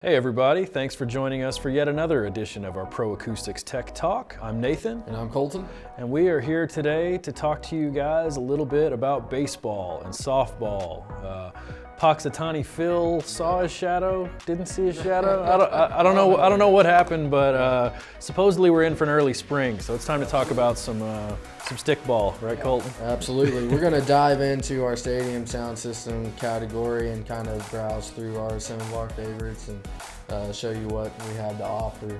Hey everybody, thanks for joining us for yet another edition of our Pro Acoustics Tech Talk. I'm Nathan. And I'm Colton. And we are here today to talk to you guys a little bit about baseball and softball. Puxatani Phil saw his shadow, didn't see his shadow. I don't know what happened, but supposedly we're in for an early spring, so it's time to talk about some stickball, right, Colton? Absolutely. We're going to dive into our stadium sound system category and kind of browse through some of our favorites and show you what we have to offer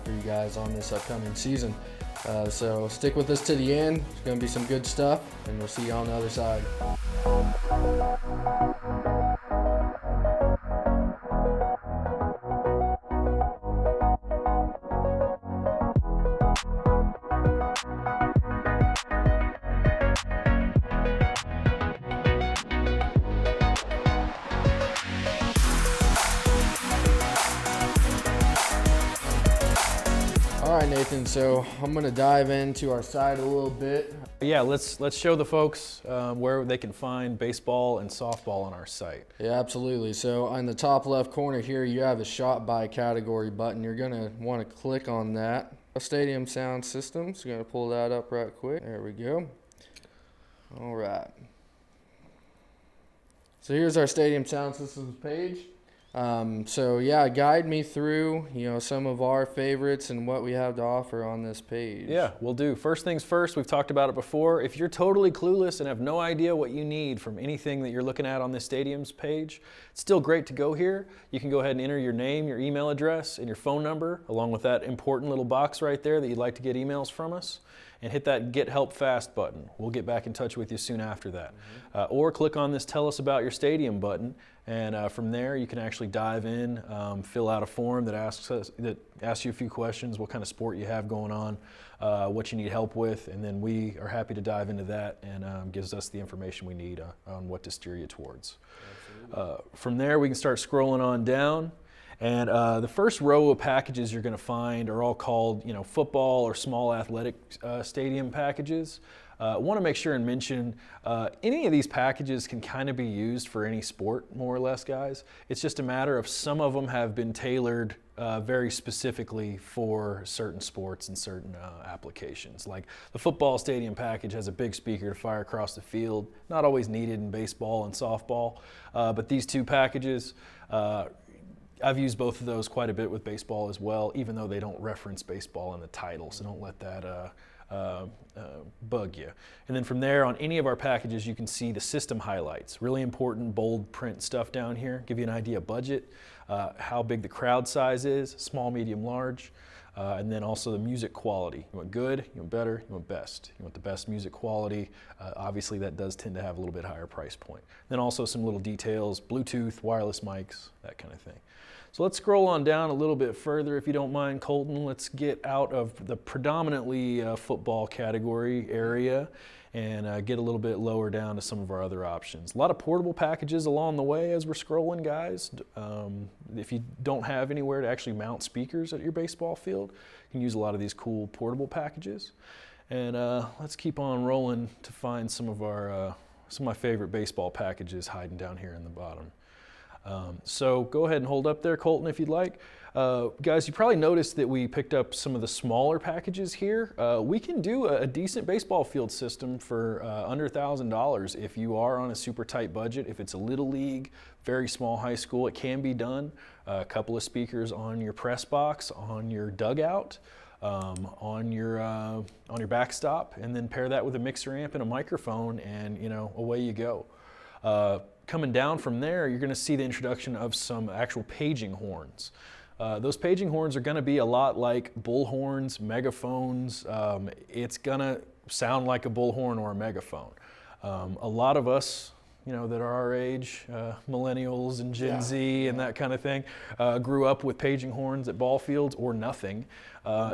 for you guys on this upcoming season. So stick with us to the end. There's going to be some good stuff, and we'll see you on the other side. All right, Nathan, so I'm going to dive into our site a little bit. Yeah, let's show the folks where they can find baseball and softball on our site. Yeah, absolutely. So on the top left corner here, you have a shot by category button. You're going to want to click on that. Stadium sound systems, you're going to pull that up right quick. There we go. All right. So here's our stadium sound systems page. So yeah, guide me through, some of our favorites and what we have to offer on this page. Yeah, we'll do. First things first, we've talked about it before. If you're totally clueless and have no idea what you need from anything that you're looking at on this stadium's page, it's still great to go here. You can go ahead and enter your name, your email address, and your phone number, along with that important little box right there that you'd like to get emails from us, and hit that Get Help Fast button. We'll get back in touch with you soon after that. Or click on this Tell Us About Your Stadium button, and from there you can actually dive in, fill out a form that asks you a few questions, what kind of sport you have going on, what you need help with, and then we are happy to dive into that and gives us the information we need on what to steer you towards. From there we can start scrolling on down. And the first row of packages you're going to find are all called, football or small athletic stadium packages. Want to make sure and mention any of these packages can kind of be used for any sport, more or less, guys. It's just a matter of some of them have been tailored very specifically for certain sports and certain applications. Like the football stadium package has a big speaker to fire across the field, not always needed in baseball and softball, but these two packages, I've used both of those quite a bit with baseball as well, even though they don't reference baseball in the title, so don't let that bug you. And then from there, on any of our packages, you can see the system highlights. Really important, bold print stuff down here. Give you an idea of budget, how big the crowd size is, small, medium, large, and then also the music quality. You want good, you want better, you want best. You want the best music quality. Obviously, that does tend to have a little bit higher price point. Then also some little details, Bluetooth, wireless mics, that kind of thing. So let's scroll on down a little bit further, if you don't mind, Colton. Let's get out of the predominantly football category area and get a little bit lower down to some of our other options. A lot of portable packages along the way as we're scrolling, guys. If you don't have anywhere to actually mount speakers at your baseball field, you can use a lot of these cool portable packages. And let's keep on rolling to find some of my favorite baseball packages hiding down here in the bottom. So go ahead and hold up there, Colton, if you'd like. Guys, you probably noticed that we picked up some of the smaller packages here. We can do a decent baseball field system for under $1,000 if you are on a super tight budget. If it's a little league, very small high school, it can be done. A couple of speakers on your press box, on your dugout, on your backstop, and then pair that with a mixer amp and a microphone, and away you go. Coming down from there, you're going to see the introduction of some actual paging horns. Those paging horns are going to be a lot like bullhorns, megaphones. It's going to sound like a bullhorn or a megaphone. A lot of us, that are our age, millennials and Gen Z and that kind of thing, grew up with paging horns at ball fields or nothing.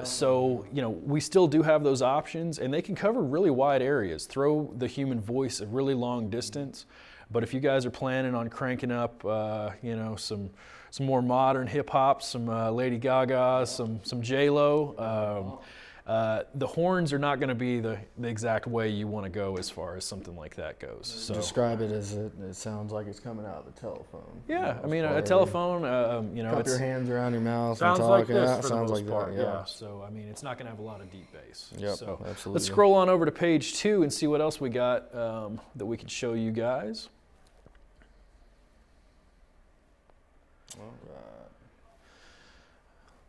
So, we still do have those options, and they can cover really wide areas, throw the human voice a really long distance. But if you guys are planning on cranking up, some more modern hip hop, some Lady Gaga, some J-Lo, The horns are not going to be the exact way you want to go as far as something like that goes. So describe it as it sounds like it's coming out of a telephone. Yeah, I mean a telephone. Cup your hands around your mouth. Sounds and talk. like this yeah, for sounds the most like part. that. Yeah. So I mean, it's not going to have a lot of deep bass. Yep, So absolutely. let's scroll on over to page 2 and see what else we got that we can show you guys. All right.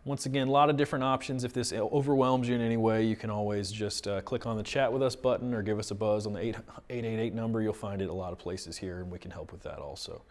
Once again, a lot of different options. If this overwhelms you in any way, you can always just click on the chat with us button or give us a buzz on the 888 number. You'll find it a lot of places here, and we can help with that also.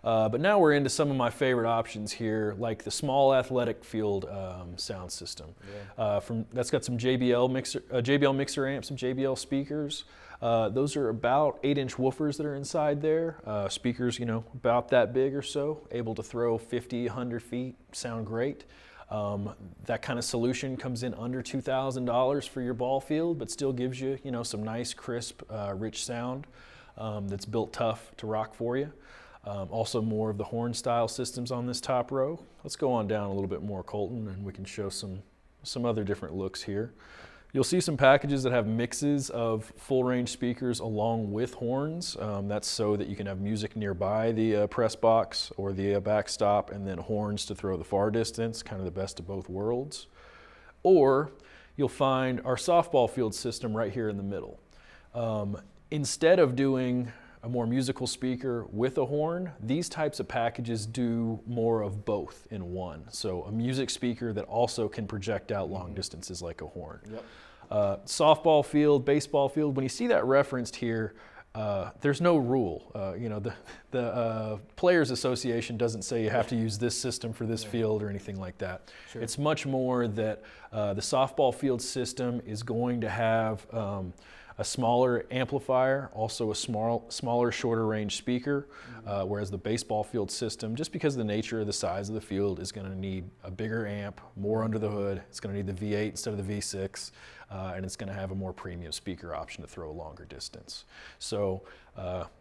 But now we're into some of my favorite options here, like the small athletic field sound system. Yeah. That's got some JBL mixer amps, some JBL speakers. Those are about 8-inch woofers that are inside there. Speakers, about that big or so, able to throw 50, 100 feet, sound great. That kind of solution comes in under $2,000 for your ball field, but still gives you, some nice, crisp, rich sound that's built tough to rock for you. Also more of the horn style systems on this top row. Let's go on down a little bit more, Colton, and we can show some other different looks here. You'll see some packages that have mixes of full range speakers along with horns. That's so that you can have music nearby the press box or the backstop, and then horns to throw the far distance, kind of the best of both worlds. Or you'll find our softball field system right here in the middle. Instead of doing a more musical speaker with a horn, these types of packages do more of both in one. So a music speaker that also can project out long distances like a horn. Yep. Softball field, baseball field, when you see that referenced here, there's no rule. The Players Association doesn't say you have to use this system for this field or anything like that. Sure. It's much more that the softball field system is going to have a smaller amplifier, also a smaller, shorter range speaker, whereas the baseball field system, just because of the nature of the size of the field, is going to need a bigger amp, more under the hood. It's going to need the V8 instead of the V6, and it's going to have a more premium speaker option to throw a longer distance. So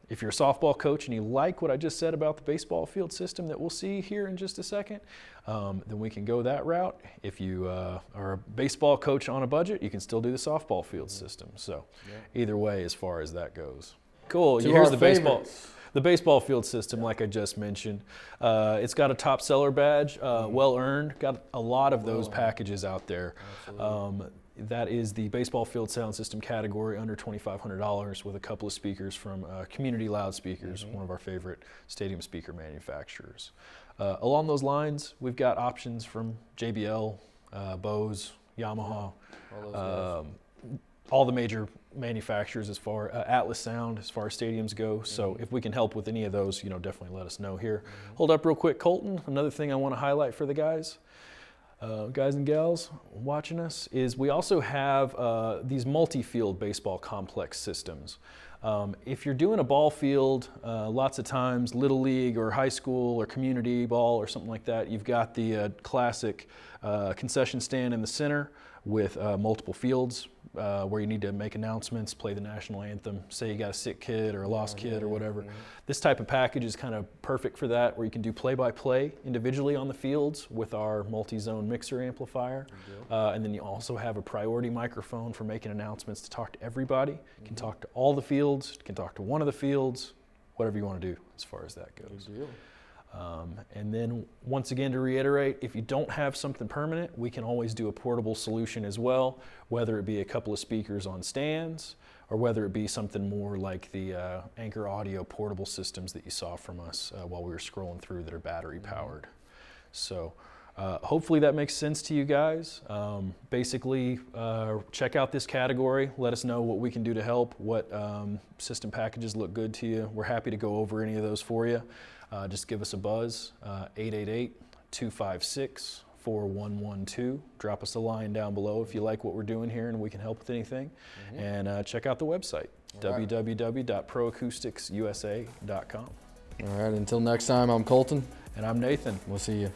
if you're a softball coach and you like what I just said about the baseball field system that we'll see here in just a second, then we can go that route. If you are a baseball coach on a budget, you can still do the softball field system. So either way, as far as that goes. Cool. Here's the baseball field system, like I just mentioned. It's got a top seller badge, well earned. Got a lot of those packages out there. That is the baseball field sound system category, under $2,500, with a couple of speakers from Community Loudspeakers, one of our favorite stadium speaker manufacturers. Along those lines, we've got options from JBL, Bose, Yamaha, all the major manufacturers as far Atlas Sound as far as stadiums go. So if we can help with any of those, definitely let us know here. Hold up real quick, Colton. Another thing I want to highlight for the guys and gals watching us is we also have these multi-field baseball complex systems. If you're doing a ball field, lots of times little league or high school or community ball or something like that, you've got the classic concession stand in the center with multiple fields where you need to make announcements, play the national anthem, say you got a sick kid or a lost kid or whatever. This type of package is kind of perfect for that, where you can do play-by-play individually on the fields with our multi-zone mixer amplifier. And then you also have a priority microphone for making announcements to talk to everybody. You can talk to all the fields, you can talk to one of the fields, whatever you want to do as far as that goes. Good deal. And then once again, to reiterate, if you don't have something permanent, we can always do a portable solution as well, whether it be a couple of speakers on stands or whether it be something more like the Anchor Audio portable systems that you saw from us while we were scrolling through that are battery powered. So hopefully that makes sense to you guys. Basically, check out this category. Let us know what we can do to help, what system packages look good to you. We're happy to go over any of those for you. Just give us a buzz, 888-256-4112. Drop us a line down below if you like what we're doing here and we can help with anything. And check out the website, www.proacousticsusa.com. All right, until next time, I'm Colton. And I'm Nathan. We'll see you.